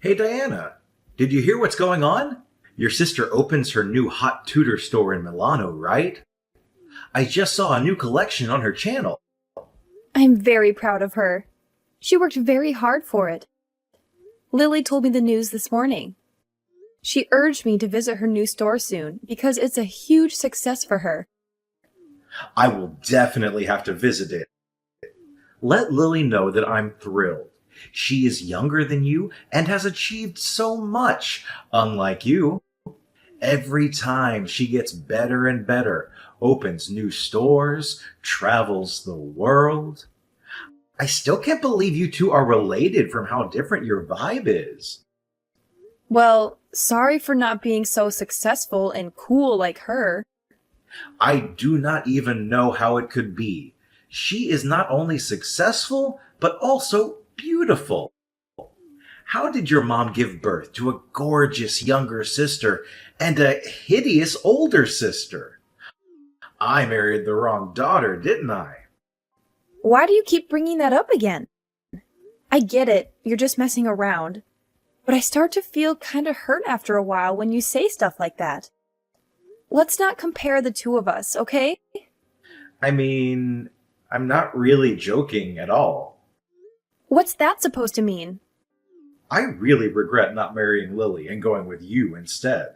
Hey Diana, did you hear what's going on? Your sister opens her new hot tudor store in Milano, right? I just saw a new collection on her channel. I'm very proud of her. She worked very hard for it. Lily told me the news this morning. She urged me to visit her new store soon because it's a huge success for her. I will definitely have to visit it. Let Lily know that I'm thrilled. She is younger than you and has achieved so much, unlike you. Every time she gets better and better, opens new stores, travels the world. I still can't believe you two are related from how different your vibe is. Well, sorry for not being so successful and cool like her. I do not even know how it could be. She is not only successful, but also beautiful. How did your mom give birth to a gorgeous younger sister and a hideous older sister? I married the wrong daughter, didn't I? Why do you keep bringing that up again? I get it, you're just messing around. But I start to feel kind of hurt after a while when you say stuff like that. Let's not compare the two of us, okay? I mean, I'm not really joking at all. What's that supposed to mean? I really regret not marrying Lily and going with you instead.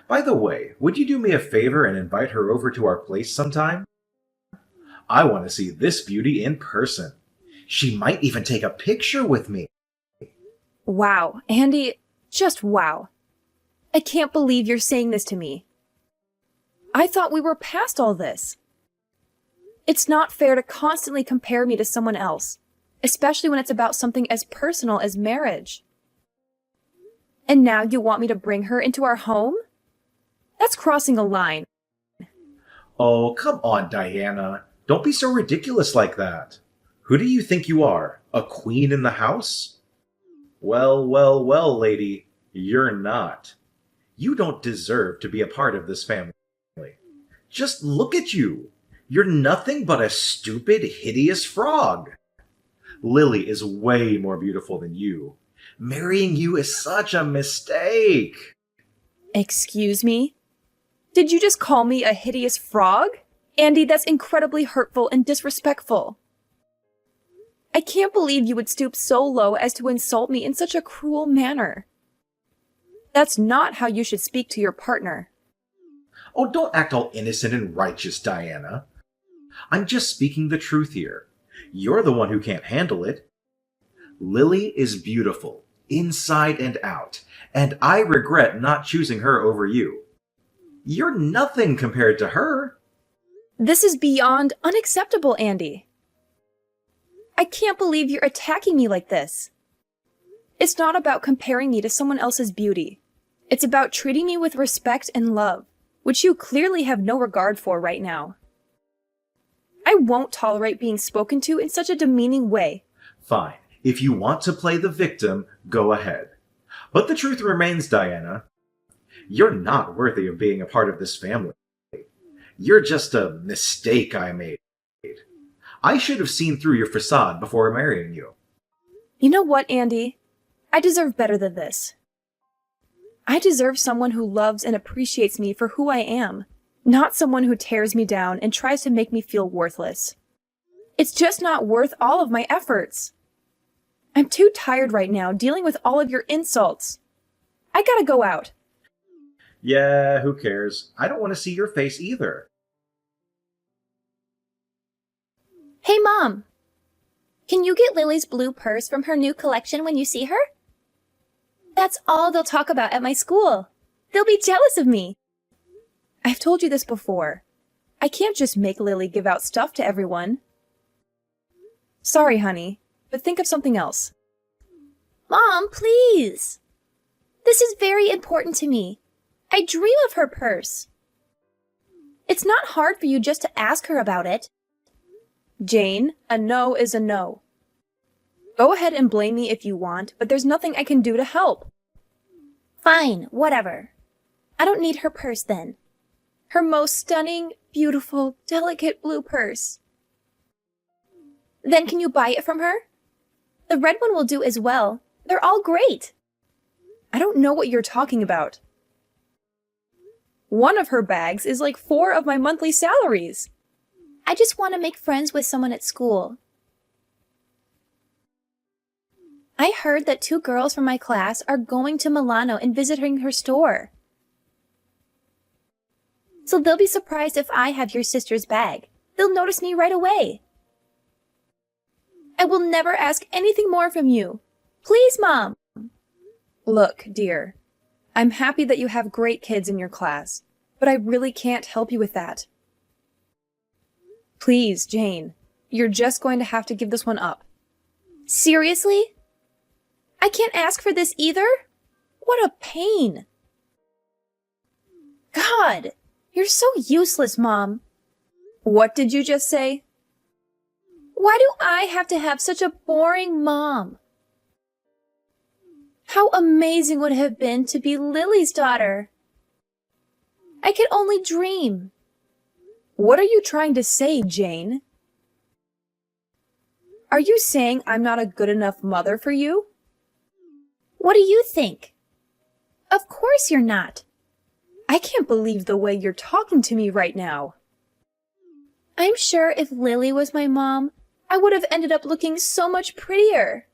By the way, would you do me a favor and invite her over to our place sometime? I want to see this beauty in person. She might even take a picture with me. Wow, Andy, just wow. I can't believe you're saying this to me. I thought we were past all this. It's not fair to constantly compare me to someone else, especially when it's about something as personal as marriage. And now you want me to bring her into our home? That's crossing a line. Oh, come on, Diana. Don't be so ridiculous like that. Who do you think you are? A queen in the house? Well, well, well, lady, you're not. You don't deserve to be a part of this family. Just look at you. You're nothing but a stupid, hideous frog. Lily is way more beautiful than you. Marrying you is such a mistake. Excuse me? Did you just call me a hideous frog? Andy, that's incredibly hurtful and disrespectful. I can't believe you would stoop so low as to insult me in such a cruel manner. That's not how you should speak to your partner. Oh, don't act all innocent and righteous, Diana. I'm just speaking the truth here. You're the one who can't handle it. Lily is beautiful, inside and out, and I regret not choosing her over you. You're nothing compared to her. This is beyond unacceptable, Andy. I can't believe you're attacking me like this. It's not about comparing me to someone else's beauty. It's about treating me with respect and love, which you clearly have no regard for right now. I won't tolerate being spoken to in such a demeaning way. Fine. If you want to play the victim, go ahead. But the truth remains, Diana. You're not worthy of being a part of this family. You're just a mistake I made. I should have seen through your facade before marrying you. You know what, Andy? I deserve better than this. I deserve someone who loves and appreciates me for who I am, not someone who tears me down and tries to make me feel worthless. It's just not worth all of my efforts. I'm too tired right now dealing with all of your insults. I gotta go out. Yeah, who cares? I don't want to see your face either. Hey, Mom! Can you get Lily's blue purse from her new collection when you see her? That's all they'll talk about at my school. They'll be jealous of me. I've told you this before. I can't just make Lily give out stuff to everyone. Sorry, honey, but think of something else. Mom, please! This is very important to me. I dream of her purse. It's not hard for you just to ask her about it. Jane, a no is a no. Go ahead and blame me if you want, but there's nothing I can do to help. Fine, whatever. I don't need her purse then. Her most stunning, beautiful, delicate blue purse. Then can you buy it from her? The red one will do as well. They're all great. I don't know what you're talking about. One of her bags is like 4 of my monthly salaries. I just want to make friends with someone at school. I heard that 2 girls from my class are going to Milano and visiting her store. So they'll be surprised if I have your sister's bag. They'll notice me right away. I will never ask anything more from you. Please, Mom. Look, dear, I'm happy that you have great kids in your class, but I really can't help you with that. Please, Jane, you're just going to have to give this one up. Seriously? I can't ask for this either? What a pain. God, you're so useless, Mom. What did you just say? Why do I have to have such a boring mom? How amazing would it have been to be Lily's daughter? I could only dream. What are you trying to say, Jane? Are you saying I'm not a good enough mother for you? What do you think? Of course you're not. I can't believe the way you're talking to me right now. I'm sure if Lily was my mom, I would have ended up looking so much prettier.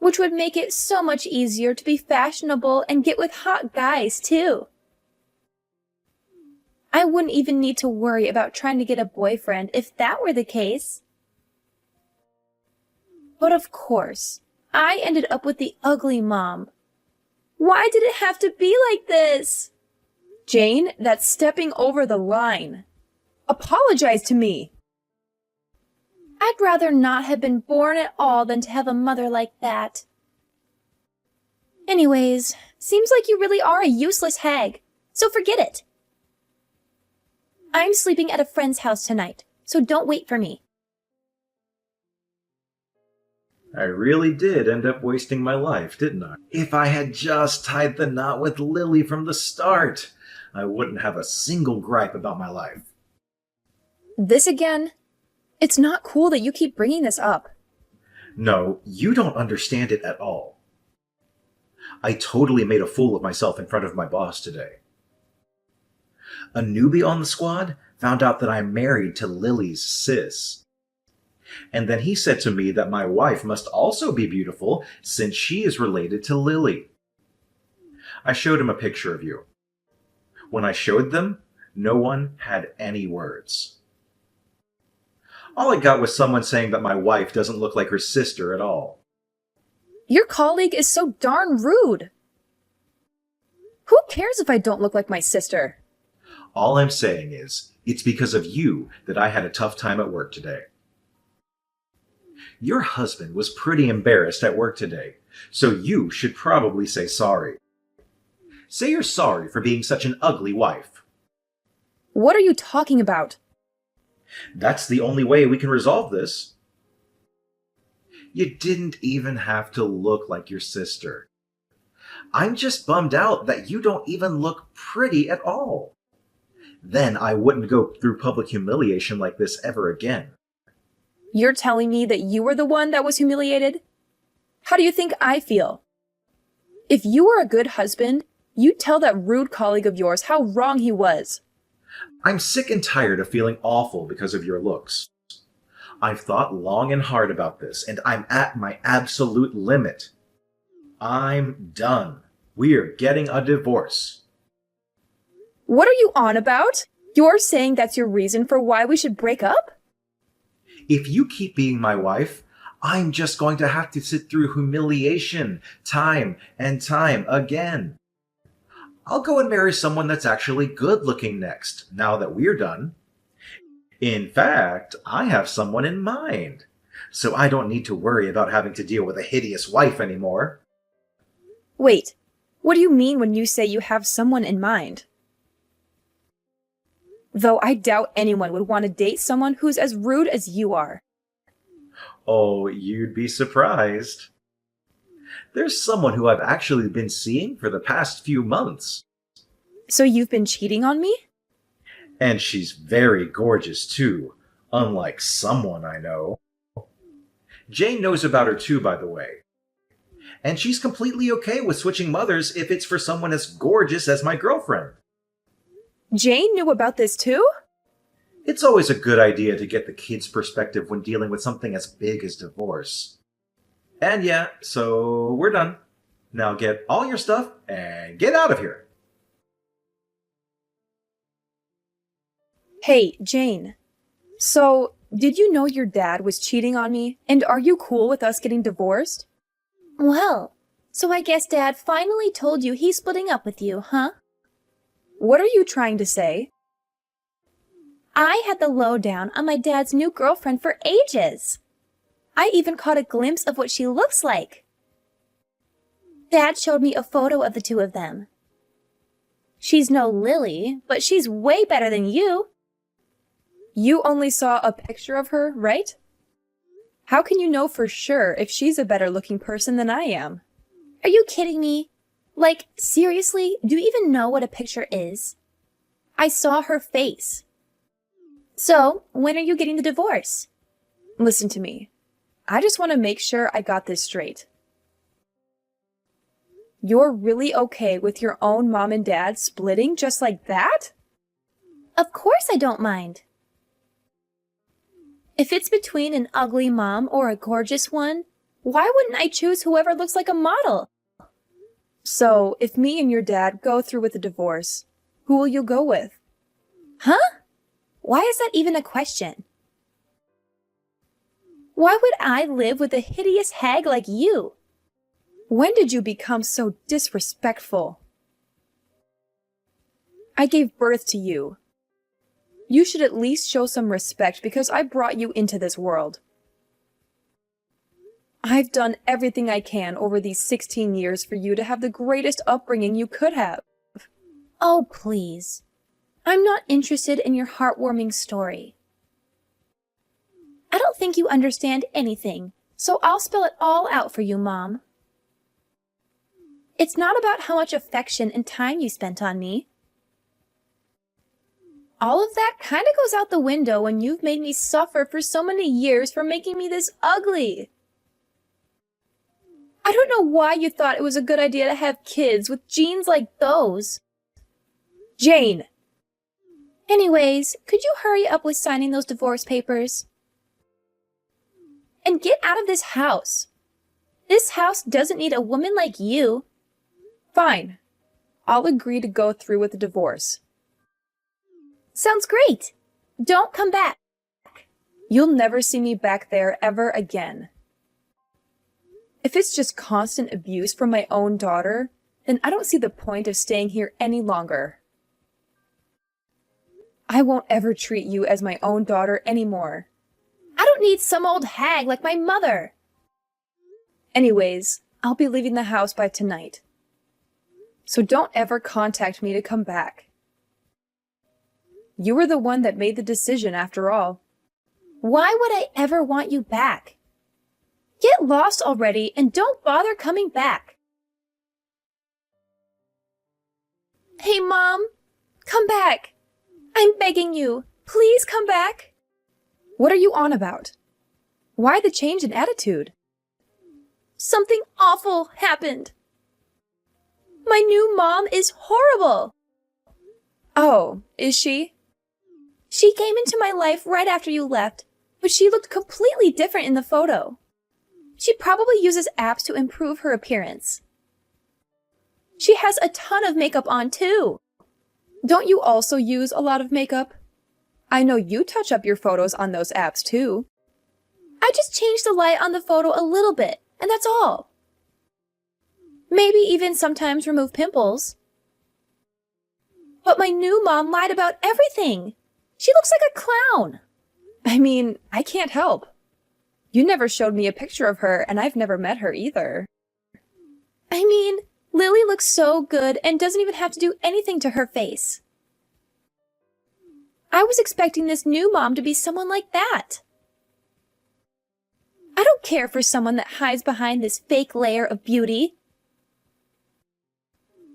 Which would make it so much easier to be fashionable and get with hot guys, too. I wouldn't even need to worry about trying to get a boyfriend if that were the case. But of course, I ended up with the ugly mom. Why did it have to be like this? Jane, that's stepping over the line. Apologize to me. I'd rather not have been born at all than to have a mother like that. Anyways, seems like you really are a useless hag, so forget it. I'm sleeping at a friend's house tonight, so don't wait for me. I really did end up wasting my life, didn't I? If I had just tied the knot with Lily from the start, I wouldn't have a single gripe about my life. This again? It's not cool that you keep bringing this up. No, you don't understand it at all. I totally made a fool of myself in front of my boss today. A newbie on the squad found out that I'm married to Lily's sis. And then he said to me that my wife must also be beautiful since she is related to Lily. I showed him a picture of you. When I showed them, no one had any words. All I got was someone saying that my wife doesn't look like her sister at all. Your colleague is so darn rude. Who cares if I don't look like my sister? All I'm saying is, it's because of you that I had a tough time at work today. Your husband was pretty embarrassed at work today, so you should probably say sorry. Say you're sorry for being such an ugly wife. What are you talking about? That's the only way we can resolve this. You didn't even have to look like your sister. I'm just bummed out that you don't even look pretty at all. Then I wouldn't go through public humiliation like this ever again. You're telling me that you were the one that was humiliated? How do you think I feel? If you were a good husband, you'd tell that rude colleague of yours how wrong he was. I'm sick and tired of feeling awful because of your looks. I've thought long and hard about this, and I'm at my absolute limit. I'm done. We are getting a divorce. What are you on about? You're saying that's your reason for why we should break up? If you keep being my wife, I'm just going to have to sit through humiliation time and time again. I'll go and marry someone that's actually good looking next, now that we're done. In fact, I have someone in mind, so I don't need to worry about having to deal with a hideous wife anymore. Wait, what do you mean when you say you have someone in mind? Though I doubt anyone would want to date someone who's as rude as you are. Oh, you'd be surprised. There's someone who I've actually been seeing for the past few months. So you've been cheating on me? And she's very gorgeous too, unlike someone I know. Jane knows about her too, by the way. And she's completely okay with switching mothers if it's for someone as gorgeous as my girlfriend. Jane knew about this too? It's always a good idea to get the kid's perspective when dealing with something as big as divorce. And yeah, so we're done. Now get all your stuff and get out of here. Hey, Jane. So, did you know your dad was cheating on me? And are you cool with us getting divorced? Well, so I guess Dad finally told you he's splitting up with you, huh? What are you trying to say? I had the lowdown on my dad's new girlfriend for ages. I even caught a glimpse of what she looks like. Dad showed me a photo of the two of them. She's no Lily, but she's way better than you. You only saw a picture of her, right? How can you know for sure if she's a better looking person than I am? Are you kidding me? Like, seriously, do you even know what a picture is? I saw her face. So, when are you getting the divorce? Listen to me. I just want to make sure I got this straight. You're really okay with your own mom and dad splitting just like that? Of course I don't mind. If it's between an ugly mom or a gorgeous one, why wouldn't I choose whoever looks like a model? So, if me and your dad go through with the divorce, who will you go with? Huh? Why is that even a question? Why would I live with a hideous hag like you? When did you become so disrespectful? I gave birth to you. You should at least show some respect because I brought you into this world. I've done everything I can over these 16 years for you to have the greatest upbringing you could have. Oh, please. I'm not interested in your heartwarming story. I don't think you understand anything, so I'll spell it all out for you, Mom. It's not about how much affection and time you spent on me. All of that kind of goes out the window when you've made me suffer for so many years for making me this ugly. I don't know why you thought it was a good idea to have kids with genes like those. Jane! Anyways, could you hurry up with signing those divorce papers? And get out of this house. This house doesn't need a woman like you. Fine. I'll agree to go through with the divorce. Sounds great. Don't come back. You'll never see me back there ever again. If it's just constant abuse from my own daughter, then I don't see the point of staying here any longer. I won't ever treat you as my own daughter anymore. I don't need some old hag like my mother. Anyways, I'll be leaving the house by tonight. So don't ever contact me to come back. You were the one that made the decision after all. Why would I ever want you back? Get lost already and don't bother coming back. Hey, Mom, come back. I'm begging you. Please come back. What are you on about? Why the change in attitude? Something awful happened. My new mom is horrible. Oh, is she? She came into my life right after you left, but she looked completely different in the photo. She probably uses apps to improve her appearance. She has a ton of makeup on too. Don't you also use a lot of makeup? I know you touch up your photos on those apps too. I just changed the light on the photo a little bit, and that's all. Maybe even sometimes remove pimples. But my new mom lied about everything. She looks like a clown. I mean, I can't help. You never showed me a picture of her, and I've never met her either. I mean, Lily looks so good and doesn't even have to do anything to her face. I was expecting this new mom to be someone like that. I don't care for someone that hides behind this fake layer of beauty.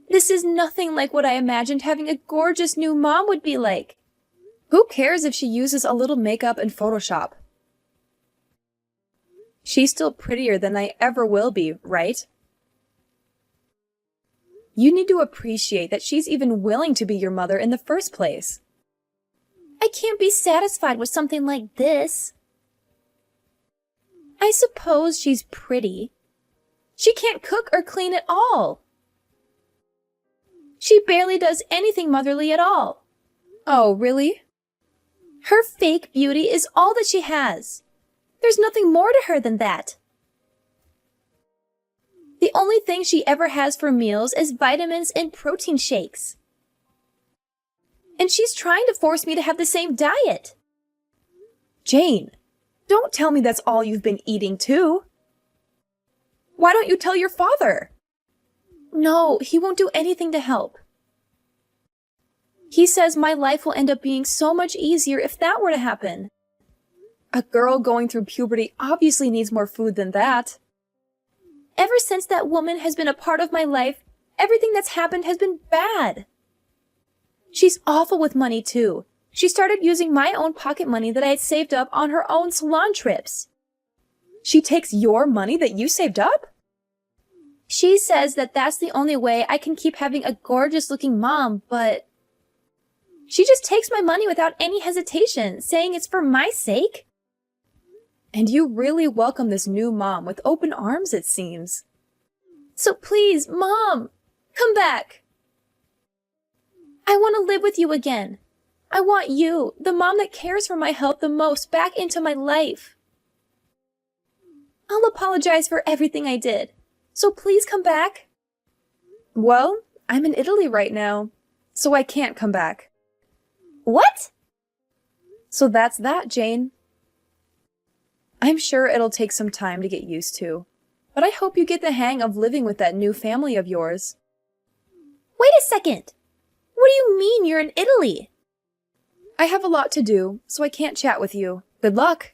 This is nothing like what I imagined having a gorgeous new mom would be like. Who cares if she uses a little makeup and Photoshop? She's still prettier than I ever will be, right? You need to appreciate that she's even willing to be your mother in the first place. I can't be satisfied with something like this. I suppose she's pretty. She can't cook or clean at all. She barely does anything motherly at all. Oh, really? Her fake beauty is all that she has. There's nothing more to her than that. The only thing she ever has for meals is vitamins and protein shakes. And she's trying to force me to have the same diet. Jane, don't tell me that's all you've been eating too. Why don't you tell your father? No, he won't do anything to help. He says my life will end up being so much easier if that were to happen. A girl going through puberty obviously needs more food than that. Ever since that woman has been a part of my life, everything that's happened has been bad. She's awful with money too. She started using my own pocket money that I had saved up on her own salon trips. She takes your money that you saved up? She says that that's the only way I can keep having a gorgeous-looking mom, but she just takes my money without any hesitation, saying it's for my sake. And you really welcome this new mom with open arms, it seems. So please, Mom, come back. I want to live with you again. I want you, the mom that cares for my health the most, back into my life. I'll apologize for everything I did. So please come back. Well, I'm in Italy right now, so I can't come back. What? So that's that, Jane. I'm sure it'll take some time to get used to, but I hope you get the hang of living with that new family of yours. Wait a second. What do you mean you're in Italy? I have a lot to do, so I can't chat with you. Good luck.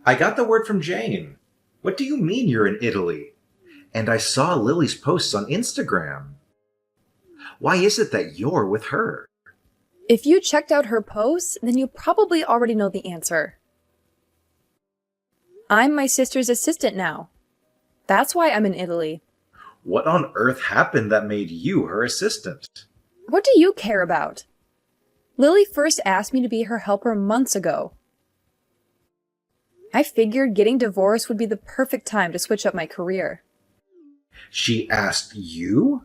I got the word from Jane. What do you mean you're in Italy? And I saw Lily's posts on Instagram. Why is it that you're with her? If you checked out her posts, then you probably already know the answer. I'm my sister's assistant now. That's why I'm in Italy. What on earth happened that made you her assistant? What do you care about? Lily first asked me to be her helper months ago. I figured getting divorced would be the perfect time to switch up my career. She asked you?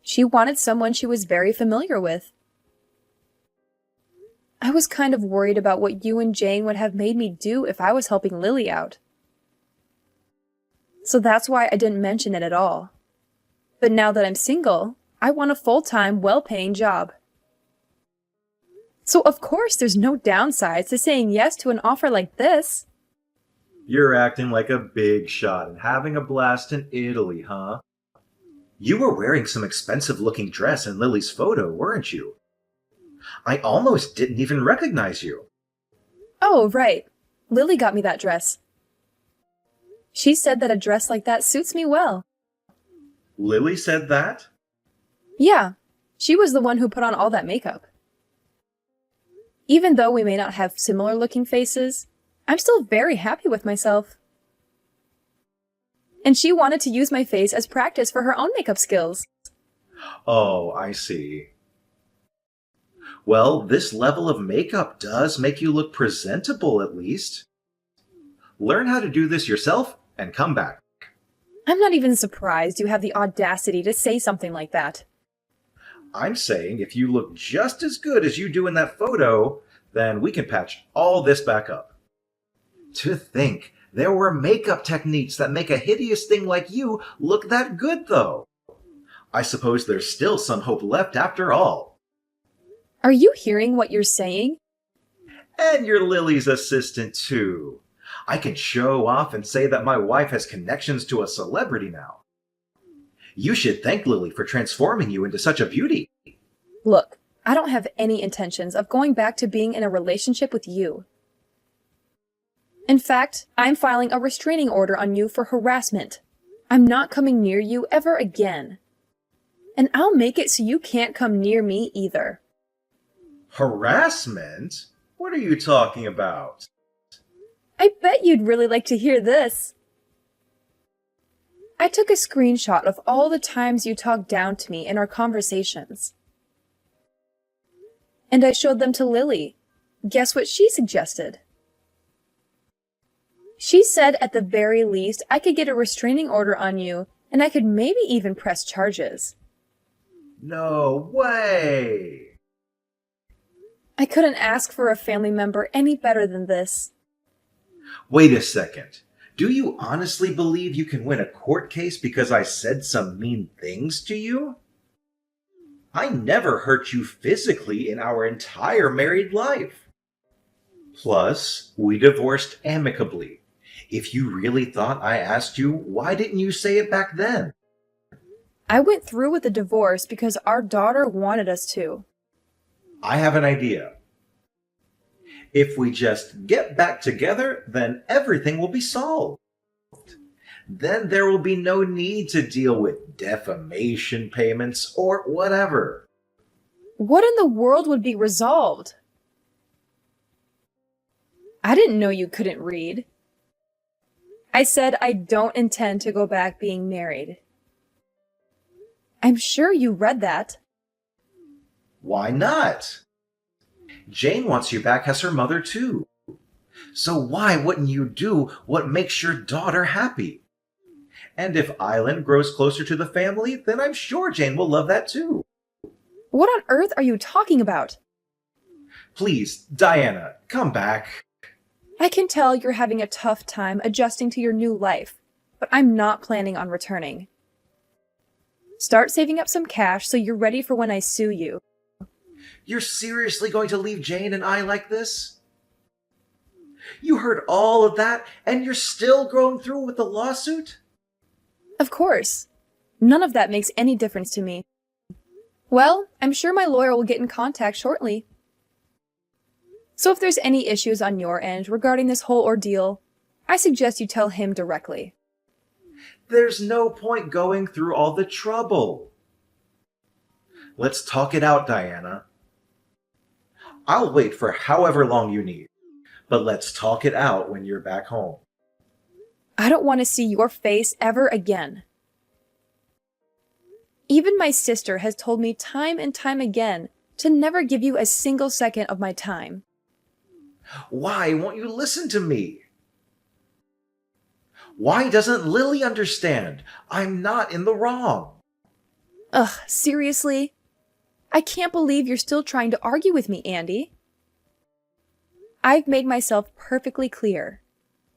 She wanted someone she was very familiar with. I was kind of worried about what you and Jane would have made me do if I was helping Lily out. So that's why I didn't mention it at all. But now that I'm single, I want a full-time, well-paying job. So of course there's no downsides to saying yes to an offer like this. You're acting like a big shot and having a blast in Italy, huh? You were wearing some expensive-looking dress in Lily's photo, weren't you? I almost didn't even recognize you. Oh, right. Lily got me that dress. She said that a dress like that suits me well. Lily said that? Yeah, she was the one who put on all that makeup. Even though we may not have similar-looking faces, I'm still very happy with myself. And she wanted to use my face as practice for her own makeup skills. Oh, I see. Well, this level of makeup does make you look presentable, at least. Learn how to do this yourself and come back. I'm not even surprised you have the audacity to say something like that. I'm saying if you look just as good as you do in that photo, then we can patch all this back up. To think, there were makeup techniques that make a hideous thing like you look that good, though. I suppose there's still some hope left after all. Are you hearing what you're saying? And you're Lily's assistant, too. I can show off and say that my wife has connections to a celebrity now. You should thank Lily for transforming you into such a beauty. Look, I don't have any intentions of going back to being in a relationship with you. In fact, I'm filing a restraining order on you for harassment. I'm not coming near you ever again. And I'll make it so you can't come near me either. Harassment? What are you talking about? I bet you'd really like to hear this. I took a screenshot of all the times you talked down to me in our conversations. And I showed them to Lily. Guess what she suggested? She said at the very least I could get a restraining order on you, and I could maybe even press charges. No way! I couldn't ask for a family member any better than this. Wait a second. Do you honestly believe you can win a court case because I said some mean things to you? I never hurt you physically in our entire married life. Plus, we divorced amicably. If you really thought I asked you, why didn't you say it back then? I went through with the divorce because our daughter wanted us to. I have an idea. If we just get back together, then everything will be solved. Then there will be no need to deal with defamation payments or whatever. What in the world would be resolved? I didn't know you couldn't read. I said I don't intend to go back being married. I'm sure you read that. Why not? Jane wants you back as her mother too. So why wouldn't you do what makes your daughter happy? And if Island grows closer to the family, then I'm sure Jane will love that too. What on earth are you talking about? Please, Diana, come back. I can tell you're having a tough time adjusting to your new life, but I'm not planning on returning. Start saving up some cash so you're ready for when I sue you. You're seriously going to leave Jane and I like this? You heard all of that and you're still going through with the lawsuit? Of course. None of that makes any difference to me. Well, I'm sure my lawyer will get in contact shortly. So if there's any issues on your end regarding this whole ordeal, I suggest you tell him directly. There's no point going through all the trouble. Let's talk it out, Diana. I'll wait for however long you need, but let's talk it out when you're back home. I don't want to see your face ever again. Even my sister has told me time and time again to never give you a single second of my time. Why won't you listen to me? Why doesn't Lily understand? I'm not in the wrong. Ugh, seriously? I can't believe you're still trying to argue with me, Andy. I've made myself perfectly clear.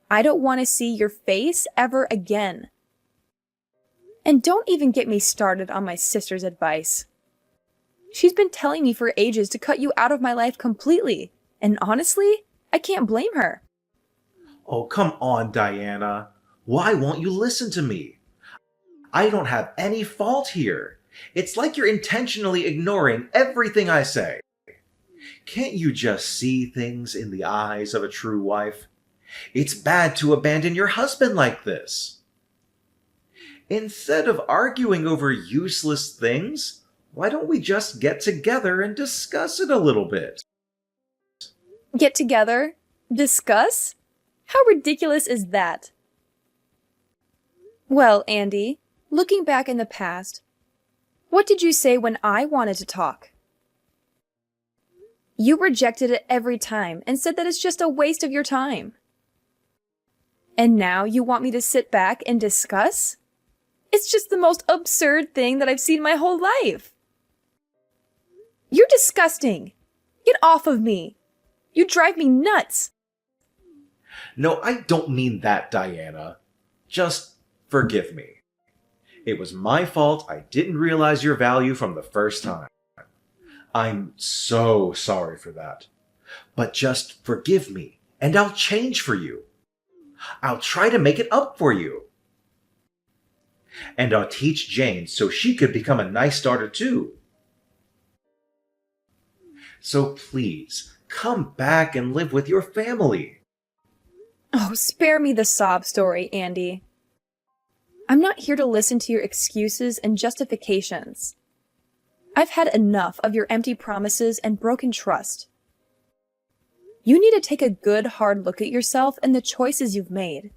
I don't want to see your face ever again. And don't even get me started on my sister's advice. She's been telling me for ages to cut you out of my life completely, and honestly, I can't blame her. Oh, come on, Diana. Why won't you listen to me? I don't have any fault here. It's like you're intentionally ignoring everything I say. Can't you just see things in the eyes of a true wife? It's bad to abandon your husband like this. Instead of arguing over useless things, why don't we just get together and discuss it a little bit? Get together? Discuss? How ridiculous is that? Well, Andy, looking back in the past, what did you say when I wanted to talk? You rejected it every time and said that it's just a waste of your time. And now you want me to sit back and discuss? It's just the most absurd thing that I've seen my whole life. You're disgusting. Get off of me. You drive me nuts. No, I don't mean that, Diana. Just forgive me. It was my fault. I didn't realize your value from the first time. I'm so sorry for that. But just forgive me, and I'll change for you. I'll try to make it up for you. And I'll teach Jane so she could become a nice daughter too. So please, come back and live with your family. Oh, spare me the sob story, Andy. I'm not here to listen to your excuses and justifications. I've had enough of your empty promises and broken trust. You need to take a good hard look at yourself and the choices you've made.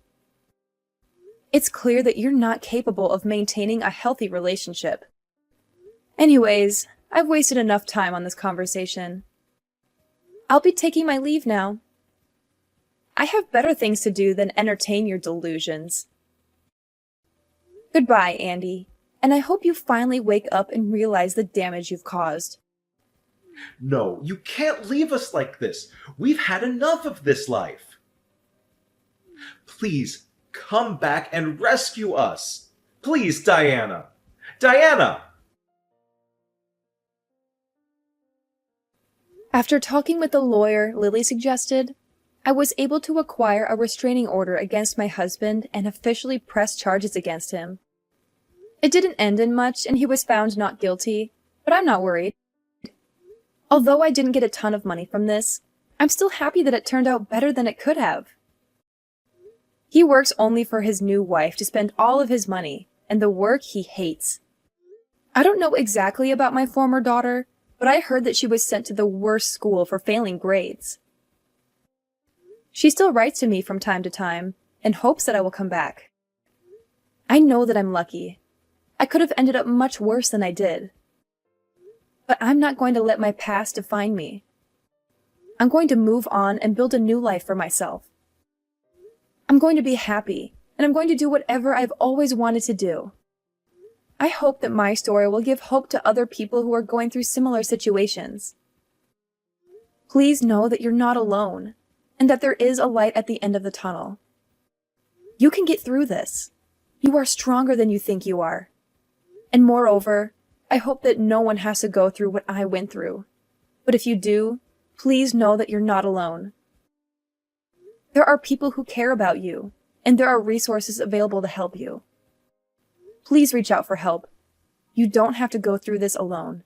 It's clear that you're not capable of maintaining a healthy relationship. Anyways, I've wasted enough time on this conversation. I'll be taking my leave now. I have better things to do than entertain your delusions. Goodbye, Andy, and I hope you finally wake up and realize the damage you've caused. No, you can't leave us like this. We've had enough of this life. Please, come back and rescue us. Please, Diana. Diana! After talking with the lawyer Lily suggested, I was able to acquire a restraining order against my husband and officially press charges against him. It didn't end in much and he was found not guilty, but I'm not worried. Although I didn't get a ton of money from this, I'm still happy that it turned out better than it could have. He works only for his new wife to spend all of his money, and the work he hates. I don't know exactly about my former daughter, but I heard that she was sent to the worst school for failing grades. She still writes to me from time to time and hopes that I will come back. I know that I'm lucky. I could have ended up much worse than I did. But I'm not going to let my past define me. I'm going to move on and build a new life for myself. I'm going to be happy, and I'm going to do whatever I've always wanted to do. I hope that my story will give hope to other people who are going through similar situations. Please know that you're not alone, and that there is a light at the end of the tunnel. You can get through this. You are stronger than you think you are. And moreover, I hope that no one has to go through what I went through. But if you do, please know that you're not alone. There are people who care about you, and there are resources available to help you. Please reach out for help. You don't have to go through this alone.